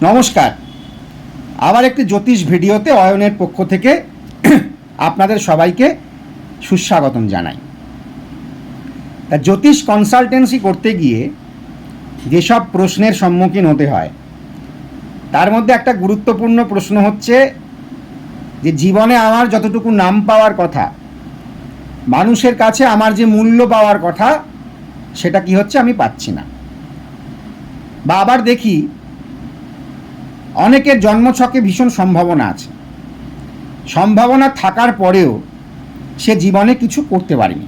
নমস্কার। আবার একটি জ্যোতিষ ভিডিওতে অয়নের পক্ষ থেকে আপনাদের সবাইকে সুস্বাগতম জানাই। জ্যোতিষ কনসালটেন্সি করতে গিয়ে যেসব প্রশ্নের সম্মুখীন হতে হয় তার মধ্যে একটা গুরুত্বপূর্ণ প্রশ্ন হচ্ছে যে জীবনে আমার যতটুকু নাম পাওয়ার কথা, মানুষের কাছে আমার যে মূল্য পাওয়ার কথা, সেটা কি হচ্ছে আমি পাচ্ছি না। বা আবার দেখি অনেকের জন্মছকে ভীষণ সম্ভাবনা আছে, সম্ভাবনা থাকার পরেও সে জীবনে কিছু করতে পারেনি।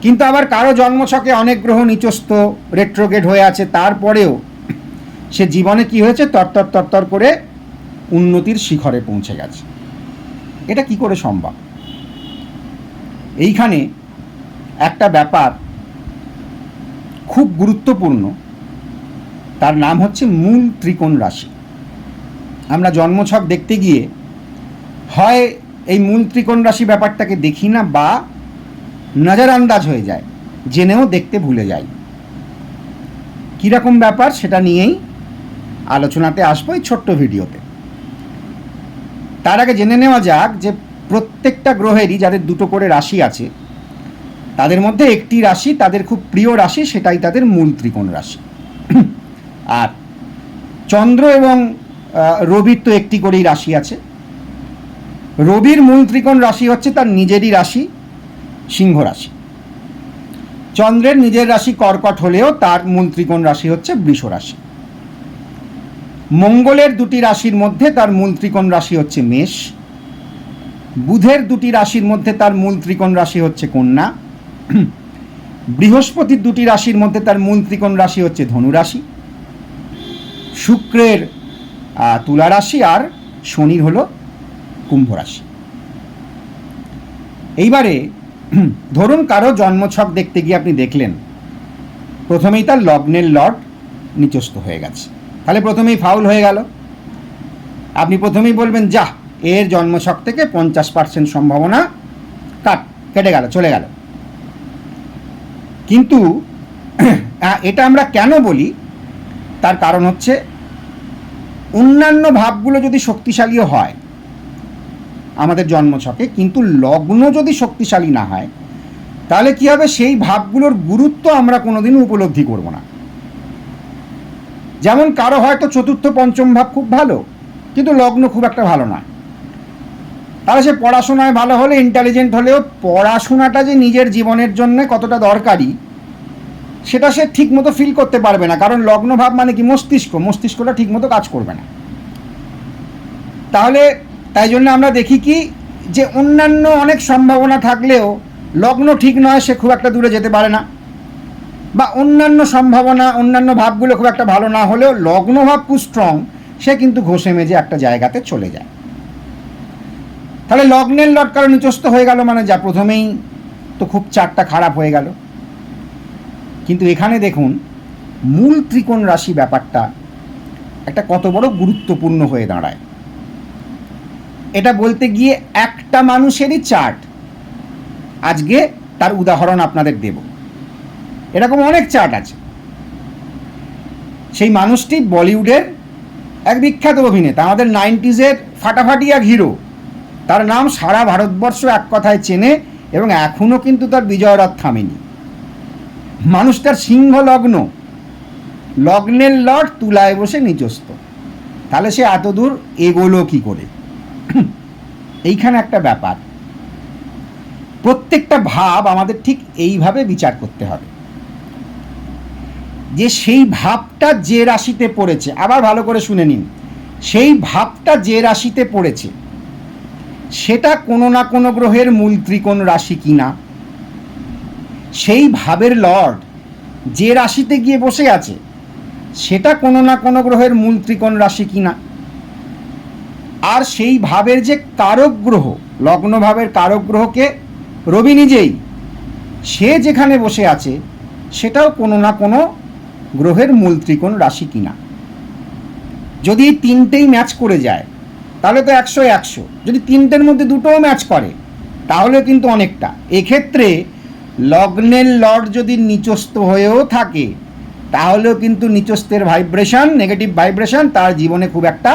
কিন্তু আবার কারো জন্মছকে অনেক গ্রহ নিচস্থ রেট্রোগেড হয়ে আছে, তারপরেও সে জীবনে কি হয়েছে, তরতর তরতর করে উন্নতির শিখরে পৌঁছে গেছে। এটা কি করে সম্ভব? এইখানে একটা ব্যাপার খুব গুরুত্বপূর্ণ, তার নাম হচ্ছে মূল ত্রিকোণ রাশি। আমরা জন্মছক দেখতে গিয়ে হয় এই মূল ত্রিকোণ রাশি ব্যাপারটাকে দেখি না, বা নজর আন্দাজ হয়ে যায়, জেনেও দেখতে ভুলে যাই। কীরকম ব্যাপার সেটা নিয়েই আলোচনাতে আসবো এই ছোট্ট ভিডিওতে। তার আগে জেনে নেওয়া যাক যে প্রত্যেকটা গ্রহেরই, যাদের দুটো করে রাশি আছে, তাদের মধ্যে একটি রাশি তাদের খুব প্রিয় রাশি, সেটাই তাদের মূল ত্রিকোণ রাশি। আর চন্দ্র এবং রবির তো একটি করেই রাশি আছে। রবির মূল ত্রিকোণ রাশি হচ্ছে তার নিজেরই রাশি, সিংহ রাশি। চন্দ্রের নিজের রাশি কর্কট হলেও তার মূল ত্রিকোণ রাশি হচ্ছে বৃষ রাশি। মঙ্গলের দুটি রাশির মধ্যে তার মূল ত্রিকোণ রাশি হচ্ছে মেষ। বুধের দুটি রাশির মধ্যে তার মূল ত্রিকোণ রাশি হচ্ছে কন্যা। বৃহস্পতির দুটি রাশির মধ্যে তার মূল ত্রিকোণ রাশি হচ্ছে ধনু রাশি। শুক্রের তুলা রাশি, আর শনির হলো কুম্ভ রাশি। এইবারে ধরুন কারো জন্মছক দেখতে গিয়ে আপনি দেখলেন প্রথমেই তার লগ্নের লর্ড নিচস্থ হয়ে গেছে, তাহলে প্রথমেই ফাউল হয়ে গেল। আপনি প্রথমেই বলবেন, যা, এর জন্মছক থেকে 50% সম্ভাবনা কেটে গেল, চলে গেল। কিন্তু এটা আমরা কেন বলি, তার কারণ হচ্ছে অন্যান্য ভাবগুলো যদি শক্তিশালীও হয় আমাদের জন্মছকে, কিন্তু লগ্ন যদি শক্তিশালী না হয়, তাহলে কি হবে, সেই ভাবগুলোর গুরুত্ব আমরা কোনোদিনও উপলব্ধি করব না। যেমন কারো হয়তো চতুর্থ পঞ্চম ভাব খুব ভালো, কিন্তু লগ্ন খুব একটা ভালো না, তাহলে সে পড়াশোনায় ভালো হলে, ইন্টেলিজেন্ট হলেও পড়াশোনাটা যে নিজের জীবনের জন্য কতটা দরকারি সেটা সে ঠিকমতো ফিল করতে পারবে না, কারণ লগ্ন ভাব মানে কি, মস্তিষ্কটা ঠিকমতো কাজ করবে না। তাহলে তাই জন্য আমরা দেখি কি, যে অন্যান্য অনেক সম্ভাবনা থাকলেও লগ্ন ঠিক নয়, সে খুব একটা দূরে যেতে পারে না। বা অন্যান্য সম্ভাবনা, অন্যান্য ভাবগুলো খুব একটা ভালো না হলেও লগ্ন ভাব খুব স্ট্রং, সে কিন্তু ঘষে মেজে একটা জায়গাতে চলে যায়। তাহলে লগ্নের লর্ড কারো নিচস্থ হয়ে গেল মানে যা, প্রথমেই তো খুব চারটা খারাপ হয়ে গেল। কিন্তু এখানে দেখুন মূল ত্রিকোণ রাশি ব্যাপারটা একটা কত বড় গুরুত্বপূর্ণ হয়ে দাঁড়ায়। এটা বলতে গিয়ে একটা মানুষেরই চার্ট, আজকে তার উদাহরণ আপনাদের দেব। এরকম অনেক চার্ট আছে। সেই মানুষটি বলিউডের এক বিখ্যাত অভিনেতা, আমাদের 90s ফাটাফাটি এক হিরো। তার নাম সারা ভারতবর্ষ এক কথায় চেনে, এবং এখনও কিন্তু তার বিজয়রথ থামেনি। মানুষটার সিংহ লগ্ন, লগ্নের লর্ড তুলায় বসে নিচস্থ, তাহলে সে এত দূর এগোলো কি করে? এইখানে একটা ব্যাপার, প্রত্যেকটা ভাব আমাদের ঠিক এইভাবে বিচার করতে হবে যে সেই ভাবটা যে রাশিতে পড়েছে, আবার ভালো করে শুনে নিন, সেই ভাবটা যে রাশিতে পড়েছে সেটা কোনো না কোনো গ্রহের মূল ত্রিকোণ রাশি কিনা, সেই ভাবের লর্ড যে রাশিতে গিয়ে বসে আছে সেটা কোনো না কোনো গ্রহের মূল ত্রিকোণ রাশি কিনা, আর সেই ভাবের যে কারক গ্রহ, লগ্ন ভাবের কারক গ্রহকে রবি নিজেই, সে যেখানে বসে আছে সেটাও কোনো না কোনো গ্রহের মূল ত্রিকোণ রাশি কিনা। যদি এই তিনটেই ম্যাচ করে যায় তাহলে তো 100-100, যদি তিনটের মধ্যে দুটোও ম্যাচ করে তাহলে কিন্তু অনেকটা। এক্ষেত্রে লগ্নের লর্ড যদি নিচস্থ হয়েও থাকে তাহলেও কিন্তু নিচস্থের ভাইব্রেশন, নেগেটিভ ভাইব্রেশন তার জীবনে খুব একটা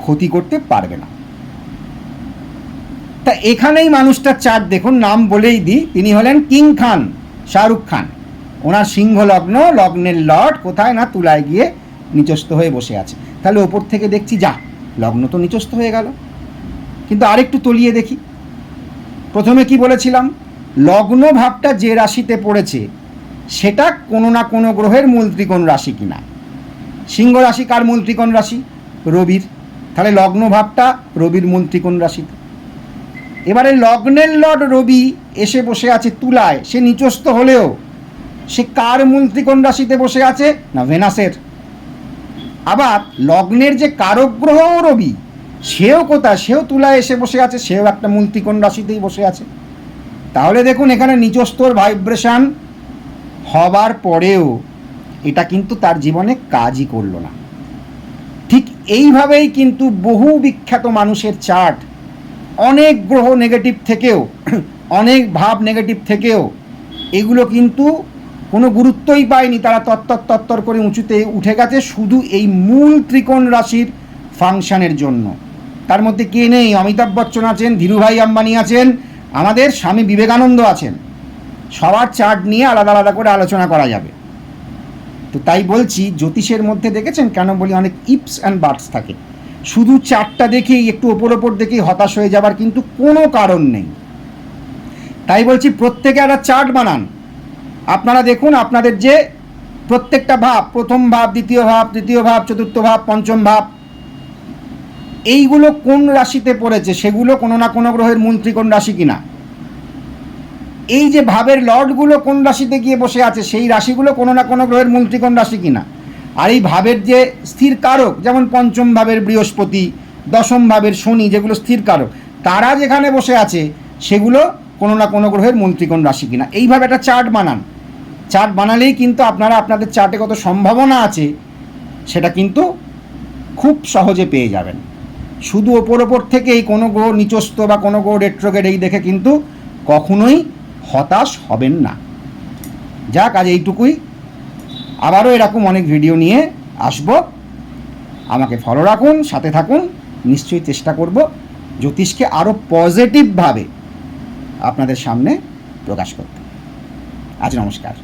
ক্ষতি করতে পারবে না। তা এখানেই মানুষটার চার্ট দেখুন, নাম বলেই দিই, তিনি হলেন কিং খান, শাহরুখ খান। ওনার সিংহ লগ্ন, লগ্নের লর্ড কোথায় না তুলায় গিয়ে নিচস্থ হয়ে বসে আছে। তাহলে ওপর থেকে দেখছি যা লগ্ন তো নিচস্থ হয়ে গেল, কিন্তু আরেকটু তলিয়ে দেখি। প্রথমে কি বলেছিলাম, লগ্ন ভাবটা যে রাশিতে পড়েছে সেটা কোনো না কোনো গ্রহের মূল ত্রিকোণ রাশি কিনা। সিংহ রাশি কার মূল ত্রিকোণ রাশি? রবির। তাহলে লগ্ন ভাবটা রবির মূল ত্রিকোণ রাশিতে। এবারে লগ্নের লর্ড রবি এসে বসে আছে তুলায়, সে নিচস্থ হলেও সে কার মূল ত্রিকোণ রাশিতে বসে আছে? না ভেনাসের। আবার লগ্নের যে কারক গ্রহ রবি, সেও কোথায়? সেও তুলায় এসে বসে আছে, সেও একটা মূল ত্রিকোণ রাশিতেই বসে আছে। তাহলে দেখুন এখানে নিচস্থর ভাইব্রেশন হবার পরেও এটা কিন্তু তার জীবনে কাজই করলো না। ঠিক এইভাবেই কিন্তু বহু বিখ্যাত মানুষের চার্ট, অনেক গ্রহ নেগেটিভ থেকেও, অনেক ভাব নেগেটিভ থেকেও এগুলো কিন্তু কোনো গুরুত্বই পায়নি, তারা তত্তর করে উঁচুতে উঠে গেছে শুধু এই মূল ত্রিকোণ রাশির ফাংশনের জন্য। তার মধ্যে কে নেই? অমিতাভ বচ্চন আছেন, ধীরুভাই আম্বানি আছেন, আমাদের স্বামী বিবেকানন্দ আছেন। সবার চার্ট নিয়ে আলাদা আলাদা করে আলোচনা করা যাবে। তো তাই বলছি, জ্যোতিষের মধ্যে দেখেছেন কেন বলি অনেক ইপস অ্যান্ড বাটস থাকে। শুধু চার্টটা দেখেই, একটু ওপর দেখেই হতাশ হয়ে যাবার কিন্তু কোনো কারণ নেই। তাই বলছি প্রত্যেকে একটা চার্ট বানান। আপনারা দেখুন আপনাদের যে প্রত্যেকটা ভাব, প্রথম ভাব, দ্বিতীয় ভাব, তৃতীয় ভাব, চতুর্থ ভাব, পঞ্চম ভাব, এইগুলো কোন রাশিতে পড়েছে, সেগুলো কোনো না কোনো গ্রহের মূল ত্রিকোণ রাশি কিনা। এই যে ভাবের লর্ডগুলো কোন রাশিতে গিয়ে বসে আছে, সেই রাশিগুলো কোনো না কোনো গ্রহের মূল ত্রিকোণ রাশি কিনা। আর এই ভাবের যে স্থির কারক, যেমন পঞ্চম ভাবের বৃহস্পতি, দশম ভাবের শনি, যেগুলো স্থির কারক, তারা যেখানে বসে আছে সেগুলো কোনো না কোনো গ্রহের মূল ত্রিকোণ রাশি কিনা। এইভাবে একটা চার্ট বানান। চার্ট বানালেই কিন্তু আপনারা আপনাদের চার্টে কত সম্ভাবনা আছে সেটা কিন্তু খুব সহজে পেয়ে যাবেন। শুধু ওপর থেকেই কোনো গ্রহ নিচস্থ বা কোনো গ্রহ রেট্রোগ্রেড এই দেখে কিন্তু কখনোই হতাশ হবেন না। যাক, আজ এইটুকুই। আবারও এরকম অনেক ভিডিও নিয়ে আসব। আমাকে ফলো রাখুন, সাথে থাকুন। নিশ্চয়ই চেষ্টা করব জ্যোতিষকে আরও পজিটিভভাবে আপনাদের সামনে প্রকাশ করতে। আজ নমস্কার।